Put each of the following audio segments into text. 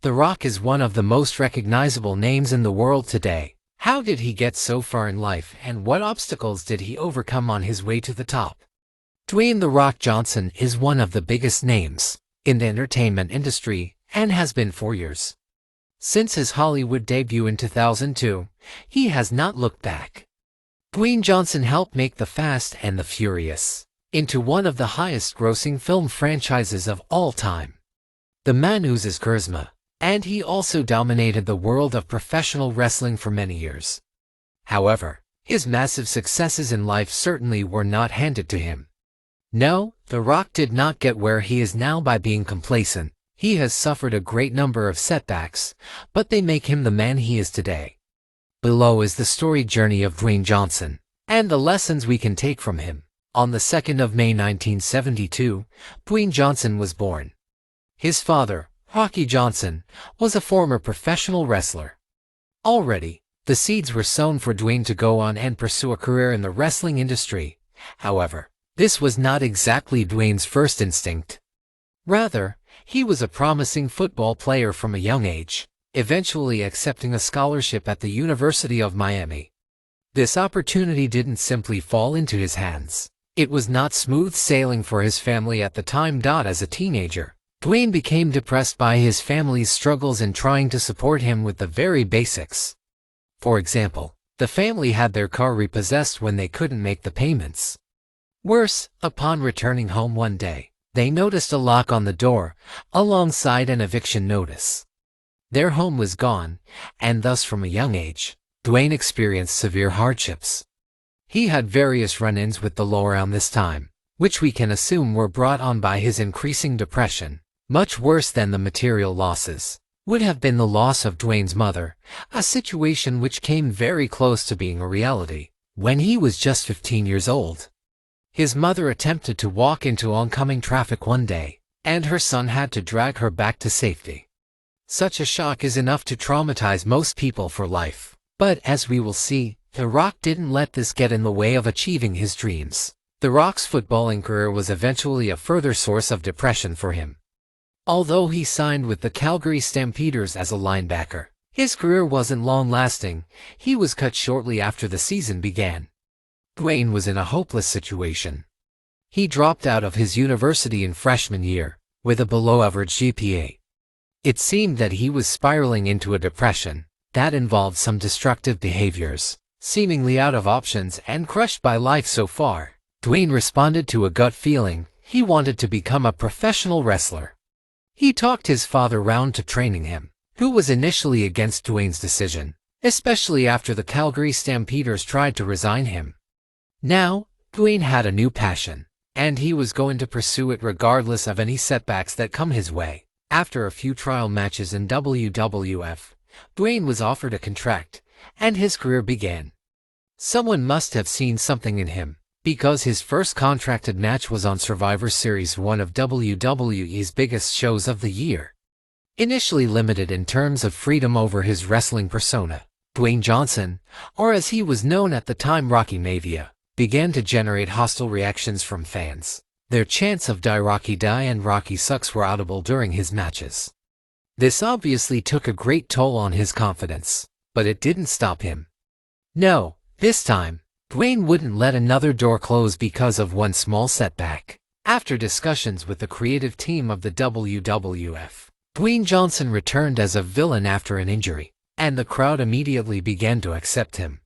The Rock is one of the most recognizable names in the world today. How did he get so far in life, and what obstacles did he overcome on his way to the top? Dwayne "The Rock" Johnson is one of the biggest names in the entertainment industry and has been for years. Since his Hollywood debut in 2002, he has not looked back. Dwayne Johnson helped make The Fast and the Furious into one of the highest-grossing film franchises of all time. The man oozes charisma, and he also dominated the world of professional wrestling for many years. However, his massive successes in life certainly were not handed to him. No, The Rock did not get where he is now by being complacent. He has suffered a great number of setbacks, but they make him the man he is today. Below is the storied journey of Dwayne Johnson, and the lessons we can take from him. On the 2nd of May 1972, Dwayne Johnson was born. His father, Rocky Johnson, was a former professional wrestler. Already, the seeds were sown for Dwayne to go on and pursue a career in the wrestling industry. However, this was not exactly Dwayne's first instinct. Rather, he was a promising football player from a young age, eventually accepting a scholarship at the University of Miami. This opportunity didn't simply fall into his hands. It was not smooth sailing for his family at the time. As a teenager, Dwayne became depressed by his family's struggles in trying to support him with the very basics. For example, the family had their car repossessed when they couldn't make the payments. Worse, upon returning home one day, they noticed a lock on the door, alongside an eviction notice. Their home was gone, and thus from a young age, Dwayne experienced severe hardships. He had various run-ins with the law around this time, which we can assume were brought on by his increasing depression. Much worse than the material losses would have been the loss of Dwayne's mother, a situation which came very close to being a reality. When he was just 15 years old, his mother attempted to walk into oncoming traffic one day, and her son had to drag her back to safety. Such a shock is enough to traumatize most people for life. But as we will see, The Rock didn't let this get in the way of achieving his dreams. The Rock's footballing career was eventually a further source of depression for him. Although he signed with the Calgary Stampeders as a linebacker, his career wasn't long-lasting. He was cut shortly after the season began. Dwayne was in a hopeless situation. He dropped out of his university in freshman year, with a below-average GPA. It seemed that he was spiraling into a depression that involved some destructive behaviors, seemingly out of options and crushed by life so far. Dwayne responded to a gut feeling. He wanted to become a professional wrestler. He talked his father round to training him, who was initially against Dwayne's decision, especially after the Calgary Stampeders tried to resign him. Now, Dwayne had a new passion, and he was going to pursue it regardless of any setbacks that come his way. After a few trial matches in WWF, Dwayne was offered a contract, and his career began. Someone must have seen something in him, because his first contracted match was on Survivor Series, one of WWE's biggest shows of the year. Initially limited in terms of freedom over his wrestling persona, Dwayne Johnson, or as he was known at the time Rocky Maivia, began to generate hostile reactions from fans. Their chants of "Die Rocky Die" and "Rocky Sucks" were audible during his matches. This obviously took a great toll on his confidence, but it didn't stop him. No, this time, Dwayne wouldn't let another door close because of one small setback. After discussions with the creative team of the WWF, Dwayne Johnson returned as a villain after an injury, and the crowd immediately began to accept him.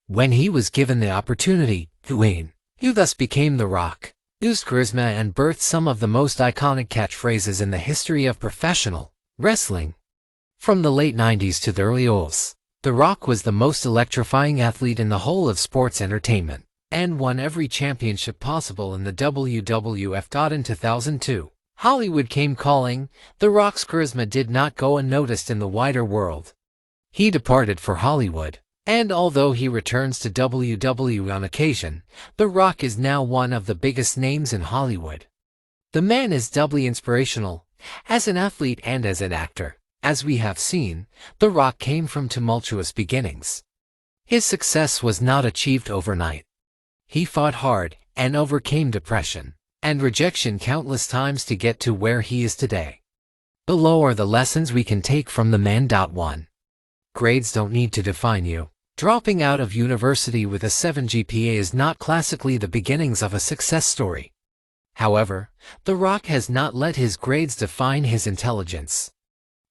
When he was given the opportunity, Dwayne, who thus became The Rock, oozed charisma and birthed some of the most iconic catchphrases in the history of professional wrestling. From the late 90s to the early 2000s, The Rock was the most electrifying athlete in the whole of sports entertainment, and won every championship possible in the WWF. In 2002, Hollywood came calling. The Rock's charisma did not go unnoticed in the wider world. He departed for Hollywood, and although he returns to WWE on occasion, The Rock is now one of the biggest names in Hollywood. The man is doubly inspirational, as an athlete and as an actor. As we have seen, The Rock came from tumultuous beginnings. His success was not achieved overnight. He fought hard and overcame depression and rejection countless times to get to where he is today. Below are the lessons we can take from the man. 1. Grades don't need to define you. Dropping out of university with a 7 GPA is not classically the beginnings of a success story. However, The Rock has not let his grades define his intelligence.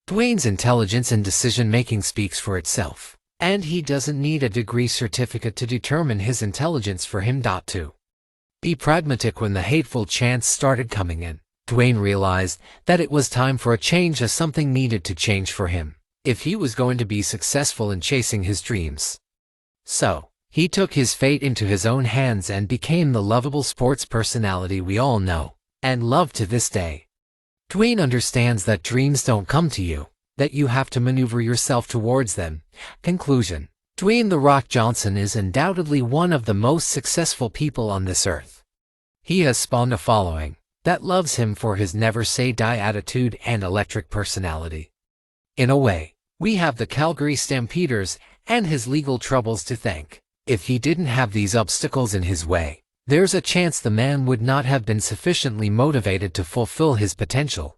Dwayne's intelligence and decision-making speaks for itself, and he doesn't need a degree certificate to determine his intelligence for him. 2. Be pragmatic. When the hateful chants started coming in, Dwayne realized that it was time for a change, as something needed to change for him if he was going to be successful in chasing his dreams. So, he took his fate into his own hands and became the lovable sports personality we all know and love to this day. Dwayne understands that dreams don't come to you, that you have to maneuver yourself towards them. Conclusion: Dwayne "The Rock" Johnson is undoubtedly one of the most successful people on this earth. He has spawned a following that loves him for his never-say-die attitude and electric personality. In a way, we have the Calgary Stampeders and his legal troubles to thank. If he didn't have these obstacles in his way, there's a chance the man would not have been sufficiently motivated to fulfill his potential.